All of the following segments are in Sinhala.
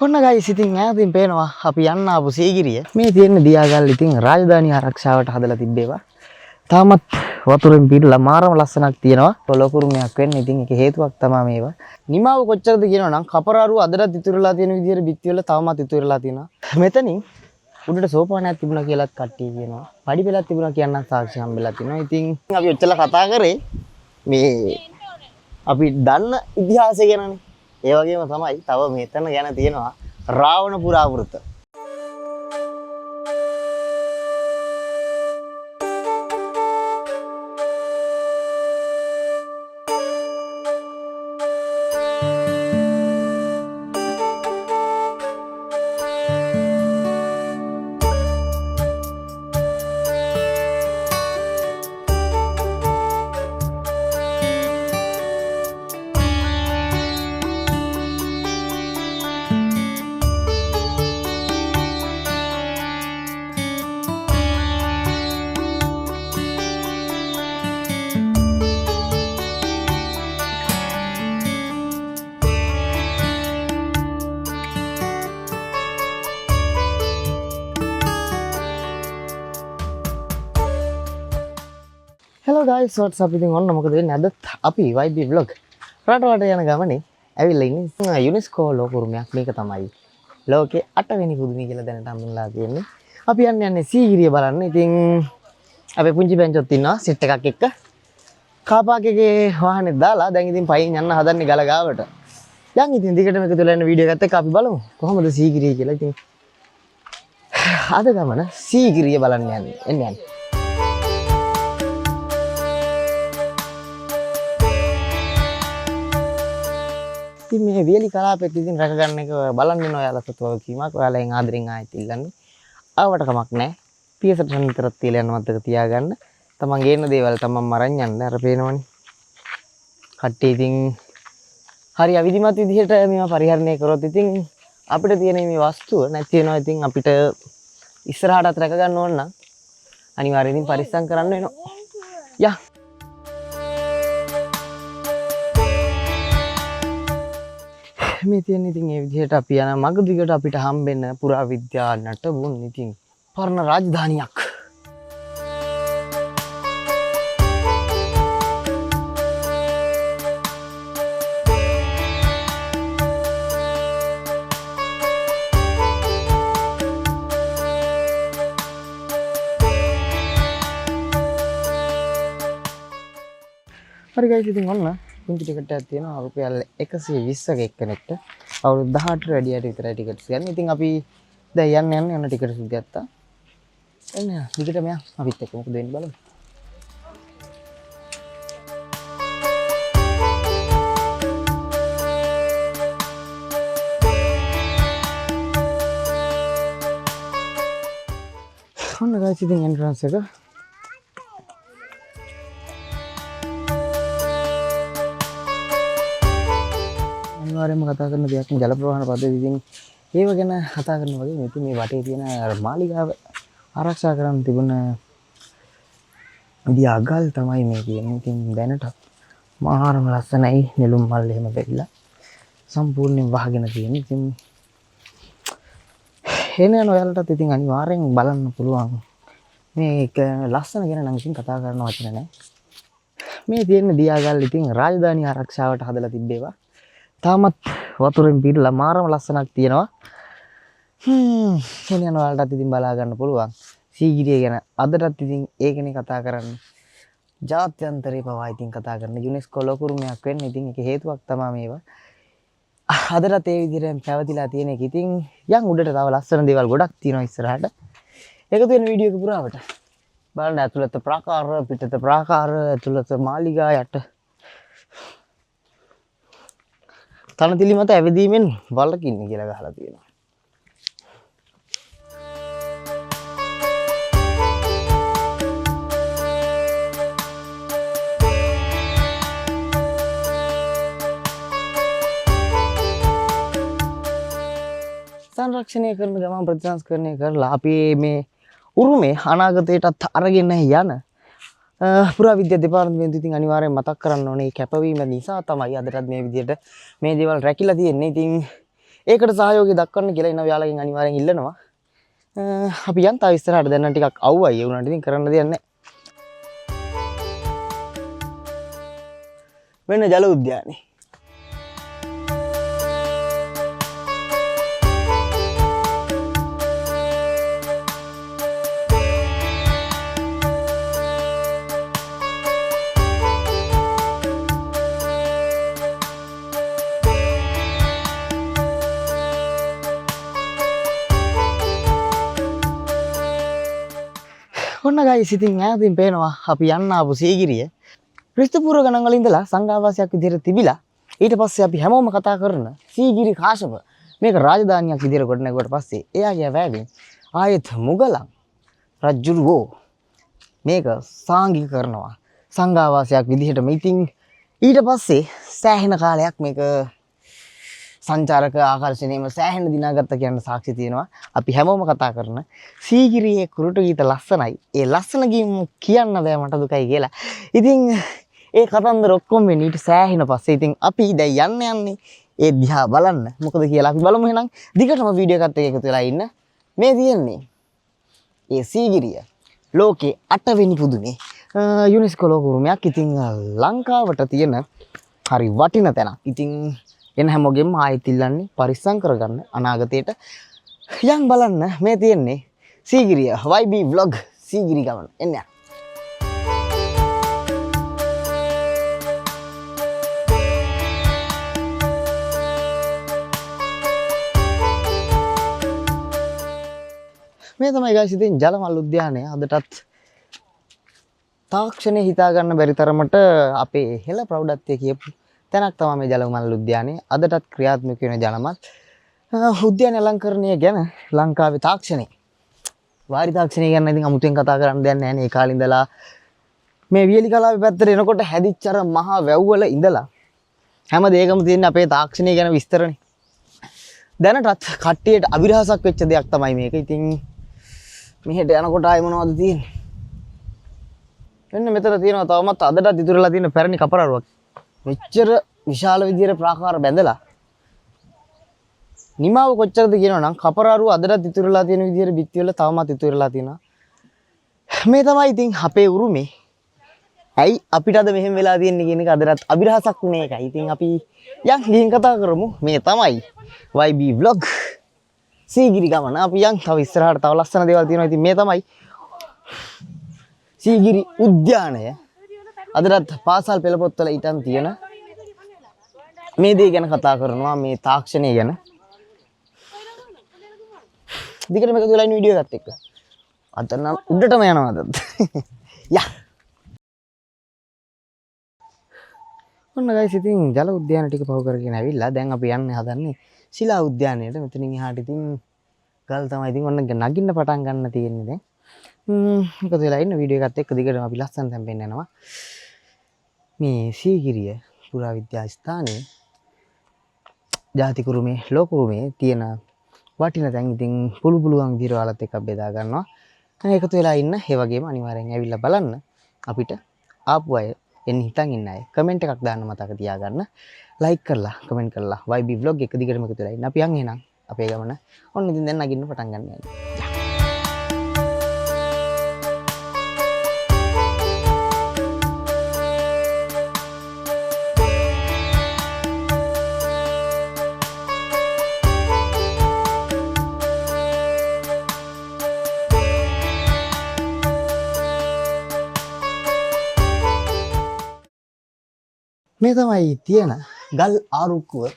ඔන්න ගයිස් ඉතින් ඈතින් පේනවා අපි යන්න ආපු සීගිරිය. මේ තියෙන දියාගල් ඉතින් රාජධානී ආරක්ෂාවට හදලා තිබ්බේවා. තාමත් වතුරෙන් පිරලා මාරම ලස්සනක් තියෙනවා. ලොකුරුමයක් වෙන්න ඉතින් ඒක හේතුවක් තමයි මේවා. නිමාව කොච්චරද කියනවා නම් කපරාරුව අදටත් ඉතුරුලා තියෙන විදිහට බිත්ති වල තවමත් ඉතුරුලා තියෙනවා. මෙතනින් උඩට සෝපානයක් තිබුණා කියලාත් කට්ටිය කියනවා. පඩි පෙළක් තිබුණා කියන්න සාක්ෂි හම්බෙලා තිනවා. ඉතින් අපි ඔච්චර කතා කරේ මේ අපි දන්න ඉතිහාසය ගැනනේ. ඒ වගේම තමයි තව මෙතන ගැන තියෙනවා Ravana පුරාවෘත. Hello guys, what's up? ඉතින් ඔන්න මොකද වෙන්නේ අද අපි YB vlog රටවට යන ගමනේ ඇවිල්ලා ඉන්නේ UNESCO ලෝක උරුමයක්. මේක තමයි ලෝකේ 8 වෙනි පුදුමය කියලා දැනට හම්බුනලා තියෙන්නේ. අපි යන්නේ සීගිරිය බලන්න. ඉතින් අපේ පුංචි බෙන්චොත් ඉන්නවා සෙට් එකක් එක්ක. කාපාක් එකේ වාහනේ දාලා දැන් ඉතින් පයින් යන්න හදන්නේ ගල ගාවට. දැන් ඉතින් දිගටම එකතු වෙලා යන වීඩියෝ එකත් එක්ක අපි බලමු කොහොමද සීගිරිය කියලා. ඉතින් අද ගමන සීගිරිය බලන්න යන්නේ. එන්න. ඉතින් මේ වියලි කලාපෙත් ඉතින් රැක ගන්න එක බලන්න වෙන ඔයාලා සතුව වගකීමක්. ඔයාලෙන් ආදරෙන් ආයෙත් ඉල්ලන්නේ. ආවට කමක් නැහැ. පියසට නිතරත් තියලා යන මතක තියාගන්න. තමන් ගේන දේවල් තමන් මරන් යන්න. අර පේනවනේ. කට්ටිය ඉතින් හරි අවිධිමත් විදිහට මේවා පරිහරණය කරොත් ඉතින් අපිට තියෙන මේ වස්තුව නැති වෙනවා. ඉතින් අපිට ඉස්සරහටත් රැක ගන්න ඕන නම් අනිවාර්යයෙන් ඉතින් පරිස්සම් කරන්න වෙනවා. යා මේ තියෙන ඉතින් මේ විදිහට අපි යන මග දිගට අපිට හම්බෙන්න පුරාවිද්‍යා නටබුන් ඉතින් පරණ රාජධානියක්. හරි ගයිස් ඉතින් ඔන්න පුංචි ටිකට් එකක් තියෙනවා රුපියල් 120ක එක්කෙනෙක්ට. අවුරුදු 18ට වැඩියට විතරයි ටිකට්ස් ගන්න. ඉතින් අපි දැන් යන්න ටිකට්ස් ගත්තා. එන්න දිගටම යන්න අපිත් එක්ක මොකද වෙන්නේ බලමු. ඔන්න ගයිස් ඉතින් එන්ට්‍රන්ස් එක අනිවාර්යයෙන්ම කතා කරන දෙයක් නේ ජල ප්‍රවාහන පද්ධතිය. ඉතින් ඒව ගැන කතා කරන වගේ ඉතින් මේ වටේ තියෙන මාලිගාව ආරක්ෂා කරන්න තිබුණ දියාගල් තමයි මේ කියන්නේ. ඉතින් දැනට මාරම ලස්සනයි. නෙළුම් මල් එහෙම වෙරිලා සම්පූර්ණයෙන් වහගෙන තියෙන. ඉතින් එනන ඔයාලටත් ඉතින් අනිවාර්යෙන් බලන්න පුළුවන්. මේක ලස්සන ගැන නම් ඉතින් කතා කරන්න වචන නැහැ. මේ තියෙන දියාගල් ඉතින් රාජධානී ආරක්ෂාවට හදලා තිබ්බේවා. තාමත් වතුරෙන් පිරලා මාරම ලස්සනක් තියෙනවා. එනියන වලටත් ඉතින් බලා ගන්න පුළුවන් සීගිරිය ගැන. අදටත් ඉතින් ඒකනේ කතා කරන්නේ. ජාත්‍යන්තරේ පවා ඉතින් කතා කරන UNESCO ලෝක උරුමයක් වෙන්න ඉතින් ඒක හේතුවක් තමයි මේවා. අදටත් ඒ විදිහට පැවතිලා තියෙන එක. ඉතින් යන් උඩට තව ලස්සන දේවල් ගොඩක් තියෙනවා ඉස්සරහට. එකතු වෙන වීඩියෝ එක පුරාවට බලන්න. ඇතුළත ප්‍රාකාර, පිටත ප්‍රාකාර, ඇතුළත මාලිගා යට තනතිලි මත ඇවිදීමෙන් වළකින්න කියලා ගහලා තියෙනවා. සංරක්ෂණය කරන ගමන් ප්‍රතිසංස්කරණය කරලා අපි මේ උරුමේ අනාගතයටත් අරගෙන යන පුරාවිද්‍යා දෙපාර්තමේන්තුව ඉතින් අනිවාර්යෙන් මතක් කරන්න ඕනේ. කැපවීම නිසා තමයි අදටත් මේ විදිහට මේ දේවල් රැකිලා තියෙන්නේ. ඉතින් ඒකට සහයෝගය දක්වන්න කියලා ඉන්න ඔයාලගෙන් අනිවාර්යෙන් ඉල්ලනවා. අපි යන් තාම ඉස්සරහට දැන් නම් ටිකක් අවුවයි ඒ උනාට ඉතින් කරන්න දෙයක් නැහැ. මෙන්න ජල උද්‍යානය. ඔන්න ගයිස් ඉතින් ඈතින් පේනවා අපි යන්න ආපු සීගිරිය. ක්‍රිස්තු පූර්ව ගණන් වල ඉඳලා සංඝාවාසයක් විදිහට තිබිලා ඊට පස්සේ අපි හැමෝම කතා කරන සීගිරි කාශ්‍යප මේක රාජධානියක් විදිහට කොට නැගුවට පස්සේ එයාගේ වැෑගෙන් ආයෙත් මුගලන් රජුරෝ මේක සාංගික කරනවා සංඝාවාසයක් විදිහටම. ඉතින් ඊට පස්සේ සෑහෙන කාලයක් මේක සංචාරක ආකර්ෂණයම සෑහෙන දිනාගත්ත කියන්න සාක්ෂි තියෙනවා. අපි හැමෝම කතා කරන සීගිරියේ කුරුටු ගීත ලස්සනයි. ඒ ලස්සන ගීම කියන්න බෑ මට දුකයි කියලා. ඉතින් ඒ කතන්දර ඔක්කොම වෙන්නේ ඊට සෑහෙන පස්සේ. ඉතින් අපි දැන් යන්නේ ඒ දිහා බලන්න. මොකද කියලා අපි බලමු එහෙනම්. දිගටම වීඩියෝ එකත් එක්ක එකතු වෙලා ඉන්න. මේ තියෙන්නේ ඒ සීගිරිය ලෝකේ 8 වෙනි පුදුමේ යුනෙස්කෝ ලෝක උරුමයක්. ඉතින් ලංකාවට තියෙන හරි වටින තැනක්. ඉතින් එන හැමෝගෙම ආයෙත් ඉල්ලන්නේ පරිස්සම් කරගන්න අනාගතයට යන් බලන්න. මේ තියෙන්නේ සීගිරිය YB vlog සීගිරි ගමන. එන්න යන්න. මේ තමයි guys ඉතින් ජලමල් උද්‍යානය. අදටත් තාක්ෂණය හිතා ගන්න බැරි තරමට අපේ හෙළ ප්‍රෞಢත්වයේ කියපු තැනක් තමයි මේ ජලමල් උද්‍යානය. අදටත් ක්‍රියාත්මක වෙන ජලමල් උද්‍යාන අලංකරණය ගැන ලංකාවේ තාක්ෂණය වාරි තාක්ෂණය ගැන ඉතින් අමුතුවෙන් කතා කරන්න දෙයක් නැහැ නේ. ඒ කාලේ ඉඳලා මේ වියලි කලාවේ පැත්තට එනකොට හැදිච්ච අර මහා වැව්වල ඉඳලා හැම දෙයකම තියෙන අපේ තාක්ෂණය ගැන විස්තරනේ. දැනටත් කට්ටියට අභිරහසක් වෙච්ච දෙයක් තමයි මේක. ඉතින් මෙහෙට යනකොට ආයේ මොනවද තියෙන්නේ? මෙන්න මෙතන තියෙනවා තවමත් අදටත් ඉතුරුලා තියෙන පැරණි කපරාරුවක්. මෙච්චර විශාල විදියට ප්‍රාකාර බැඳලා නිමාව කොච්චරද කියනවා නම් කපරාරුව අදටත් ඉතුරුලා තියෙන විදියට බිත්ති වල තවමත් ඉතුරුලා තියෙනවා. මේ තමයි ඉතින් අපේ උරුමේ. ඇයි අපිට අද මෙහෙම වෙලා තියෙන්නේ කියන එක අදටත් අභිරහසක් නේ එකයි. ඉතින් අපි යන් ගිහින් කතා කරමු. මේ තමයි YB vlog සීගිරි ගමන. අපි යන් තව ඉස්සරහට තව ලස්සන දේවල් තියෙනවා. ඉතින් මේ තමයි සීගිරි උද්‍යානය. අදටත් පාසල් පෙළ පොත්වල ඊටන් තියෙන මේ දේ ගැන කතා කරනවා. මේ තාක්ෂණය ගැන දිගටම එකතු වෙලා ඉන්න වීඩියෝ එකත් එක්ක. අද නම් උඩටම යනවාද? යා. ඔන්න guys ඉතින් ජල උද්‍යාන ටික පහු කරගෙන ඇවිල්ලා දැන් අපි යන්නේ හදන්නේ ශිලා උද්‍යානයට. මෙතනින් එහාට ඉතින් ගල් තමයි ඉතින් ඔන්න නගින්න පටන් ගන්න තියෙන්නේ දැන්. එකතු වෙලා ඉන්න වීඩියෝ එකත් එක්ක දිගටම අපි ලස්සන තැන් පෙන්න යනවා. මේ සීගිරිය පුරාවිද්‍යා ස්ථානයේ ජාතික උරුමේ ලෝක උරුමේ තියෙන වටින තැන් ඉතින් පුළුවන් විදිහට ඔයාලත් එක්ක බෙදා ගන්නවා. එකතු වෙලා ඉන්න. ඒ වගේම අනිවාර්යෙන් ඇවිල්ලා බලන්න. අපිට ආපු අය එන්න හිතන් ඉන්න අය කමෙන්ට් එකක් දාන්න මතක තියාගන්න. ලයික් කරලා කමෙන්ට් කරලා YB vlog එක දිගටම එකතු වෙලා ඉන්න. අපි යන් එහෙනම් අපේ ගමන. ඔන්න ඉතින් දැන් නගින්න පටන් ගන්න යන්නේ. මේ තමයි තියෙන ගල් ආරුක්කුව.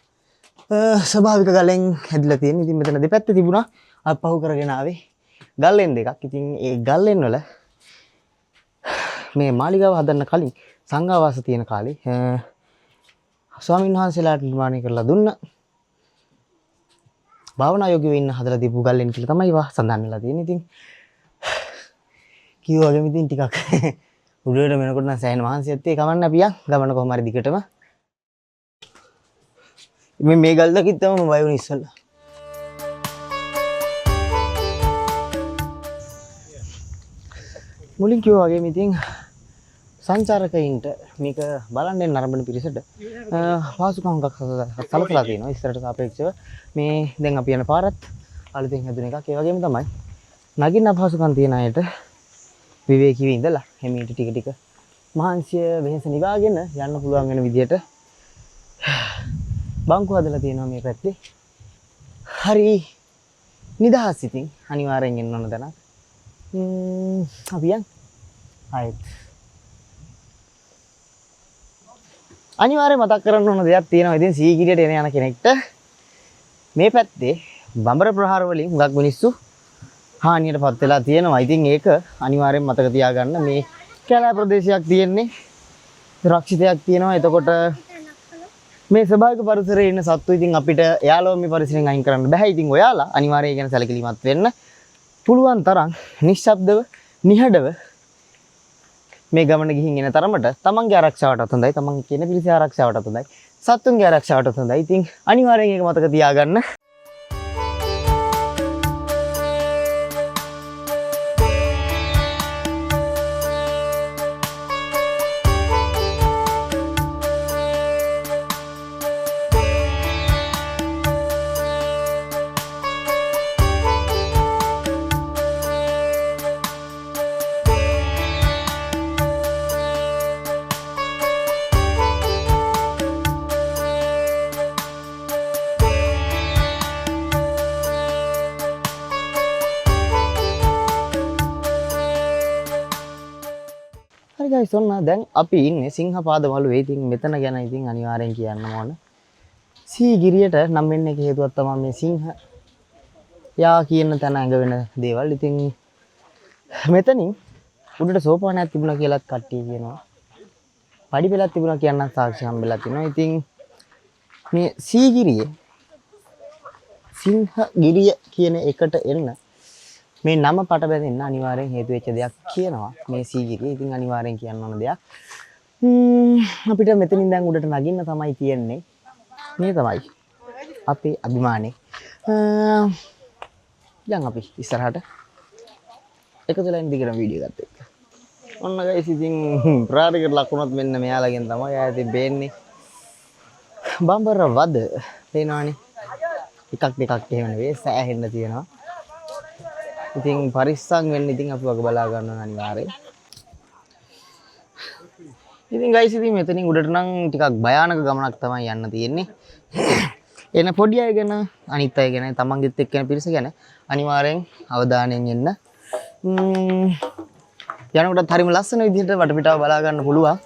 ස්වභාවික ගලෙන් හැදිලා තියෙන. ඉතින් මෙතන දෙපැත්තේ තිබුණා අපි පහු කරගෙන ආවේ ගල්ලෙන් දෙකක්. ඉතින් ඒ ගල්ලෙන් වල මේ මාලිගාව හදන්න කලින් සංඝාවාස තියෙන කාලේ ස්වාමීන් වහන්සේලාට නිර්මාණය කරලා දුන්න භාවනා යෝගීව ඉන්න හදලා දීපු ගල්ලෙන් කියලා තමයි වා සඳහන් වෙලා තියෙන්නේ. ඉතින් කිව්වා වගේම ඉතින් ටිකක් උඩට මෙනකොට නම් සෑහෙන මහන්සියත් ඒ කමන්න අපි යන් ගමන කොහොම හරි දිගටම. මේ ගල් දකිත්තම මම බය වුණා ඉස්සෙල්ලා. මුලින් කිව්වා වගේම ඉතින් සංචාරකයින්ට මේක බලන්න නරඹන පිරිසට පහසුකම් හුඟක් සලසලා තියෙනවා ඉස්සරට සාපේක්ෂව මේ දැන් අපි යන පාරත් අලුතෙන් හැදුන එකක් ඒ වගේම තමයි නගින්න අපහසුකම් තියෙන අයට විවේකීව ඉඳලා හැමීට ටික ටික මහන්සිය වෙහෙස නිවාගෙන යන්න පුළුවන් වෙන විදියට බංකුව හදලා තියෙනවා මේ පැත්තේ හරි නිදහස් ඉතින් අනිවාර්යෙන් එන්න ඕන තැනක් අපි යන් ආයෙත් අනිවාර්යෙන් මතක් කරන්න ඕන දෙයක් තියෙනවා ඉතින් සීගිරියට එන යන කෙනෙක්ට මේ පැත්තේ බඹර ප්‍රහාර වලින් හුඟක් මිනිස්සු හානියටපත් වෙලා තියෙනවා. ඉතින් ඒක අනිවාර්යෙන් මතක තියාගන්න මේ කැලෑ ප්‍රදේශයක් තියෙන්නේ රක්ෂිතයක් තියෙනවා. එතකොට මේ ස්වභාවික පරිසරයේ ඉන්න සත්තු ඉතින් අපිට එයාලව මේ පරිසරයෙන් අයින් කරන්න බෑ. ඉතින් ඔයාලා අනිවාර්යයෙන් ගැන සැලකිලිමත් වෙන්න පුළුවන් තරම් නිශ්ශබ්දව නිහඬව මේ ගමන ගිහින් එන තරමට තමන්ගේ ආරක්ෂාවටත් හොඳයි. තමන් කියන පිරිසේ ආරක්ෂාවටත් හොඳයි. සත්තුන්ගේ ආරක්ෂාවටත් හොඳයි. ඉතින් අනිවාර්යෙන් ඒක මතක තියාගන්න. හරි guys ඔන්න දැන් අපි ඉන්නේ සිංහපාද මළුවේ. ඉතින් මෙතන ගැන ඉතින් අනිවාර්යෙන් කියන්න ඕන. සීගිරියට නම් වෙන්න එක හේතුවක් තමයි මේ සිංහ යා කියන තැන ඇඟ වෙන දේවල්. ඉතින් මෙතනින් උඩට සෝපානයක් තිබුණා කියලාත් කට්ටිය කියනවා. පඩි පෙළක් තිබුණා කියන්න සාක්ෂි හම්බෙලා තිනවා. ඉතින් මේ සීගිරියේ සිංහගිරිය කියන එකට එන්න මේ නම පට බැඳෙන්න අනිවාර්යෙන් හේතු වෙච්ච දෙයක් කියනවා මේ සීගිරිය. ඉතින් අනිවාර්යෙන් කියන්න ඕන දෙයක්. අපිට මෙතනින් දැන් උඩට නගින්න තමයි තියෙන්නේ. මේ තමයි අපේ අභිමානේ. දැන් අපි ඉස්සරහට එකතුලා ඉන්න දිගටම වීඩියෝ එකත් එක්ක. ඔන්න ගයිස් ඉතින් ප්‍රාරිකට ලකුණත් මෙන්න මෙයාලගෙන් තමයි ආයෙත් බේන්නේ. බම්බර වද පේනවනේ. එකක් දෙකක් එහෙම නෙවෙයි සෑහෙන්න තියෙනවා. ඉතින් පරිස්සම් වෙන්න ඉතින් අපි වගේ බලා ගන්න ඕන අනිවාර්යෙන්. ඉතින් guys ඉතින් මෙතනින් උඩට නම් ටිකක් භයානක ගමනක් තමයි යන්න තියෙන්නේ. එන පොඩි අය ගැන අනිත් අය ගැන තමන්ගෙත් එක්ක යන පිරිස ගැන අනිවාර්යෙන් අවධානයෙන් එන්න. යනකොටත් හරිම ලස්සන විදිහට වටපිටාව බලා ගන්න පුළුවන්.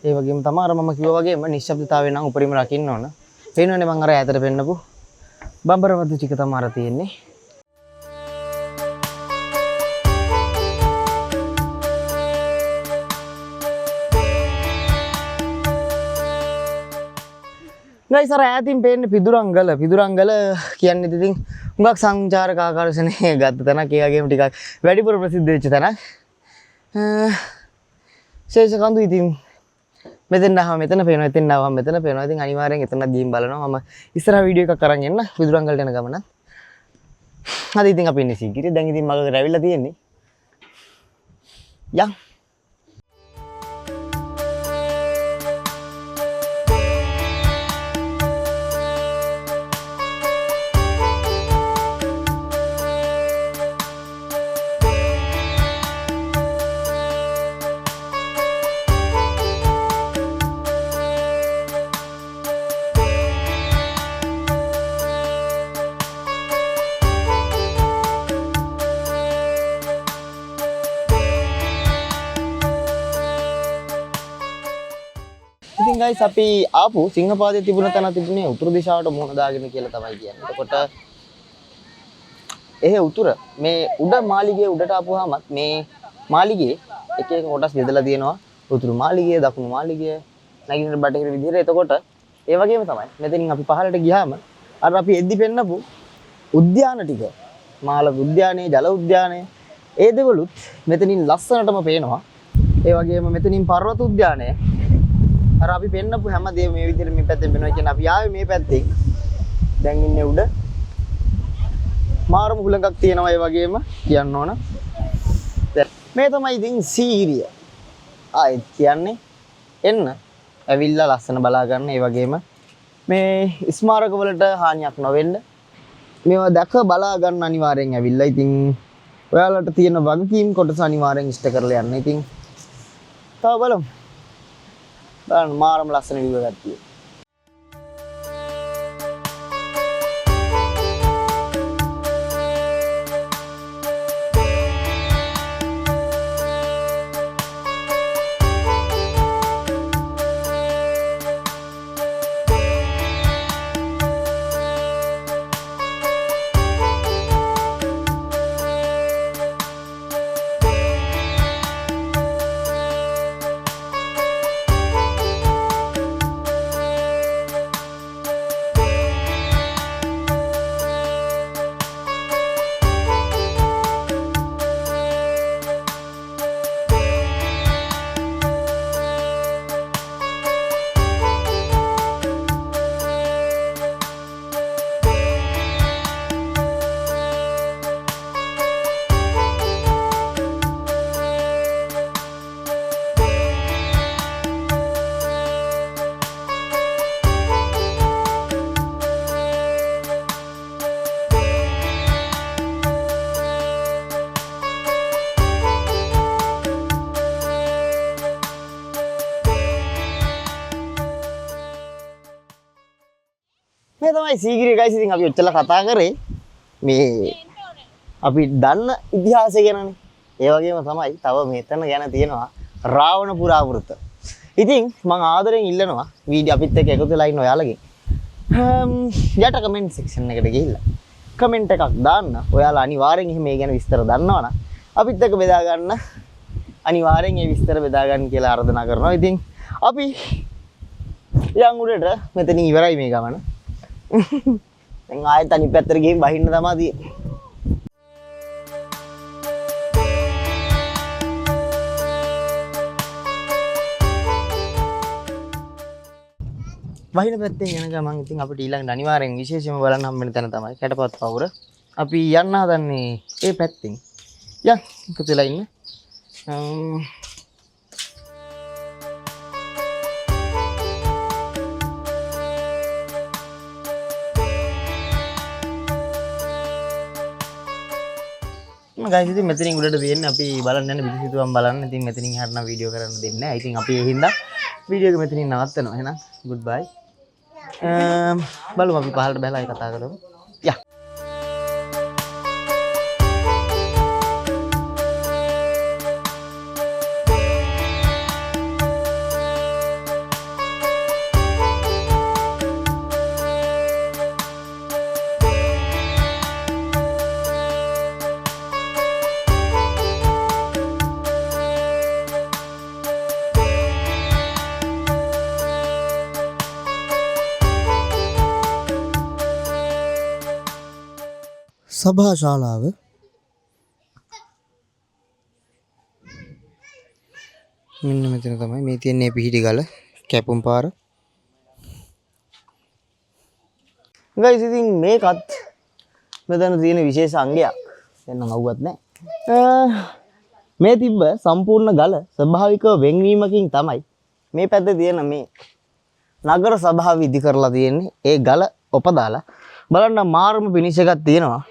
ඒ වගේම තමයි අර මම කිව්වා වගේම නිශ්ශබ්දතාවය නම් උපරිම රකින්න ඕන. පේනවනේ මම අර ඈතට පෙන්නපු බම්බරවද්ද ටික තමයි අර තියෙන්නේ. guys අර ඈතින් පේන්නේ පිදුරංගල. පිදුරංගල කියන්නේ ඉතින් හුඟක් සංචාරක ආකර්ෂණය ගත්ත තැනක්. ඒ වගේම ටිකක් වැඩිපුර ප්‍රසිද්ධ වෙච්ච තැනක්. ශේෂ කඳු ඉතින් මෙතෙන් ආවම මෙතන පේනවා, එතෙන් ආවම මෙතන පේනවා. ඉතින් අනිවාර්යෙන් එතනත් ගිහින් බලනවා. මම ඉස්සරහ වීඩියෝ එකක් අරන් එන්න පිදුරංගලට යන ගමන. අද ඉතින් අපි ඉන්නේ සීගිරිය. දැන් ඉතින් මගකට ඇවිල්ලා තියෙන්නේ. යම් ඉතින් guys අපි ආපු සිංහපාදයේ තිබුණ තැන තිබුණේ උතුරු දිශාවට මුහුණ දාගෙන කියලා තමයි කියන්නේ. එතකොට එහෙ උතුර මේ උඩ මාලිගයේ උඩට ආපුවාමත් මේ මාලිගයේ එක එක කොටස් බෙදලා තියෙනවා. උතුරු මාලිගය, දකුණු මාලිගය, නැගෙනහිර බටහිර විදිහට. එතකොට ඒ වගේම තමයි මෙතනින් අපි පහළට ගියාම අර අපි එද්දි පෙන්නපු උද්‍යාන ටික, මාළක උද්‍යානයේ, ජල උද්‍යානයේ ඒ දෙවලුත් මෙතනින් ලස්සනටම පේනවා. ඒ වගේම මෙතනින් පර්වත උද්‍යානය අර අපි පෙන්නපු හැමදේම මේ විදිහට මේ පැත්තෙන් වෙනවා කියන අපි ආවේ මේ පැත්තෙන්. දැන් ඉන්නේ උඩ. මාරම හුලඟක් තියෙනවා ඒ වගේම කියන්න ඕන. මේ තමයි ඉතින් සීගිරිය. ආයෙත් කියන්නේ එන්න ඇවිල්ලා ලස්සන බලා ගන්න. ඒ වගේම මේ ස්මාරක වලට හානියක් නොවෙන්න මේවා දැක බලා ගන්න අනිවාර්යෙන් ඇවිල්ලා. ඉතින් ඔයාලට තියෙන වගකීම් කොටස අනිවාර්යෙන් ඉෂ්ට කරලා යන්න. ඉතින් තව බලමු. බලන්න මාරම ලස්සන view එකක් තියෙනවා. මේ තමයි සීගිරිය guys. ඉතින් අපි ඔච්චර කතා කරේ මේ අපි දන්න ඉතිහාසය ගැනනේ. ඒ වගේම තමයි තව මෙතන ගැන තියෙනවා රාවණ පුරාවෘත. ඉතින් මම ආදරෙන් ඉල්ලනවා වීඩියෝ අපිත් එක්ක එකතු වෙලා ඉන්න ඔයාලගෙන් යට කමෙන්ට් සෙක්ෂන් එකට ගිහිල්ලා කමෙන්ට් එකක් දාන්න. ඔයාලා අනිවාර්යෙන් එහෙම මේ ගැන විස්තර දන්නවනම් අපිත් එක්ක බෙදා ගන්න අනිවාර්යෙන් මේ විස්තර බෙදා ගන්න කියලා ආරාධනා කරනවා. ඉතින් අපි යන් උඩට මෙතන ඉවරයි මේ ගමන. දැන් ආයෙත් අනිත් පැත්තට ගිහින් බහින්න තමයි තියෙන්නේ. බහින පැත්තෙන් යන ගමන් ඉතින් අපිට ඊළඟට අනිවාර්යෙන් විශේෂයෙන්ම බලන්න හම්බෙන තැන තමයි කැටපත් පවුර. අපි යන්න හදන්නේ ඒ පැත්තෙන්. යන් එකතු වෙලා ඉන්න. guys ඉතින් මෙතනින් උඩට තියෙන්නේ අපි බලන්න යන පිටිසිතුවම් බලන්න. ඉතින් මෙතනින් හරිනම් වීඩියෝ කරන්න දෙන්නේ නැහැ. ඉතින් අපි ඒ හින්දා වීඩියෝ එක මෙතනින් නවත්තනවා. එහෙනම් good bye. බලමු අපි පහළට බහලා කතා කරමු. යා සභා ශාලාව මෙන්න මෙතන තමයි මේ තියෙන්නේ පිහිටි ගල කැපුම් පාර. guys ඉතින් මේකත් මෙතන තියෙන විශේෂ අංගයක්. දැන් නම් අවුවත් නැහැ. මේ තිබ්බ සම්පූර්ණ ගල ස්වභාවිකව වෙන්වීමකින් තමයි මේ පැත්තේ තියෙන මේ නගර සභාව විදි කරලා තියෙන්නේ. ඒ ගල ඔපදාලා බලන්න මාර්ම ෆිනිෂ් එකක් තියෙනවා.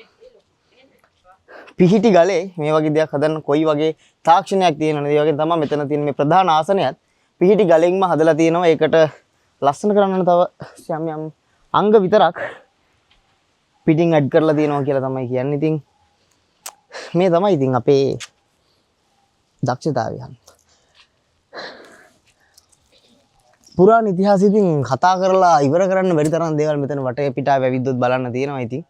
පිහිටි ගලේ මේ වගේ දෙයක් හදන්න කොයි වගේ තාක්ෂණයක් තියෙනවද? ඒ වගේ තමයි මෙතන තියෙන මේ ප්‍රධාන ආසනයත් පිහිටි ගලෙන්ම හදලා තියෙනවා. ඒකට ලස්සන කරන්න තව යම් යම් අංග විතරක් පිටින් ඇඩ් කරලා තියෙනවා කියලා තමයි කියන්නේ. ඉතින් මේ තමයි ඉතින් අපේ දක්ෂතාවය. පුරාණ ඉතිහාසෙ ඉතින් කතා කරලා ඉවර කරන්න බැරි තරම් දේවල් මෙතන වටේ පිටාව ඇවිද්දොත් බලන්න තියෙනවා. ඉතින්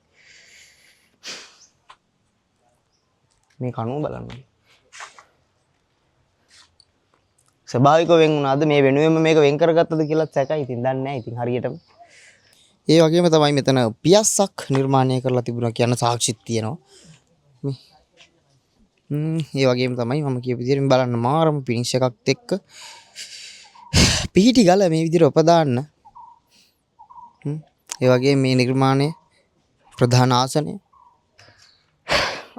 මේ කණුව බලන්න. ස්වභාවිකව වෙන් වුණාද මේ වෙනුවෙන්ම මේක වෙන් කරගත්තද කියලා සැකයි. ඉතින් දන්නේ නැහැ. ඉතින් හරියටම ඒ වගේම තමයි මෙතන පියස්සක් නිර්මාණය කරලා තිබුණා කියන සාක්ෂිත් තියෙනවා. ඒ වගේම තමයි මම කියපු විදිහට බලන්න මාරම ෆිනිෂ් එකක් එක්ක පිහිටි ගල මේ විදිහට උපදාන්න. ඒ වගේ මේ නිර්මාණය ප්‍රධාන ආසනය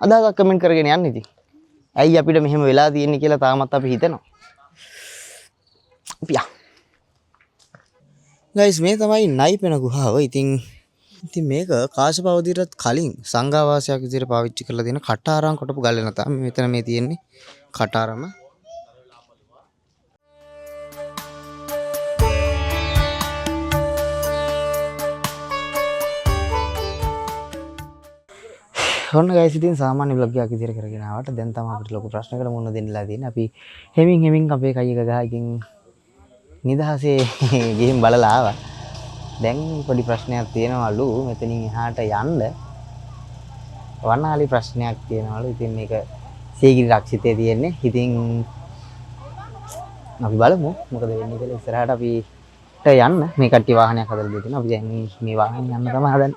අදාළක් කමෙන්ට් කරගෙන යන්න ඉතින්. ඇයි අපිට මෙහෙම වෙලා තියෙන්නේ කියලා තාමත් අපි හිතනවා. අපි යා. ගයිස් මේ තමයි නයිපෙන ගුහාව. ඉතින් මේක කාශ්‍යප අවධියටත් කලින් සංඝාවාසයක් විදිහට පාවිච්චි කරලා තියෙන කටාරම් කොටපු ගල් වෙන තමයි මෙතන මේ තියෙන්නේ කටාරම. ඔන්න ගයිස් ඉතින් සාමාන්‍ය vlog එකක් විදිහට කරගෙන ආවට දැන් තමයි අපිට ලොකු ප්‍රශ්නකට මුහුණ දෙන්නලා තියෙන්නේ. අපි හෙමින් අපේ කයි එක ගහ ඉතින් නිදහසේ ගිහින් බලලා ආවා. දැන් පොඩි ප්‍රශ්නයක් තියෙනවලු මෙතනින් එහාට යන්න. වනාලි ප්‍රශ්නයක් තියෙනවලු. ඉතින් මේක සීගිරි රක්ෂිතේ තියෙන්නේ. ඉතින් අපි බලමු මොකද වෙන්නේ කියලා. ඉස්සරහට අපිට යන්න මේ කට්ටිය වාහනයක් හදලා දෙන්න. අපි දැන් මේ වාහනේ යන්න තමයි හදන්නේ.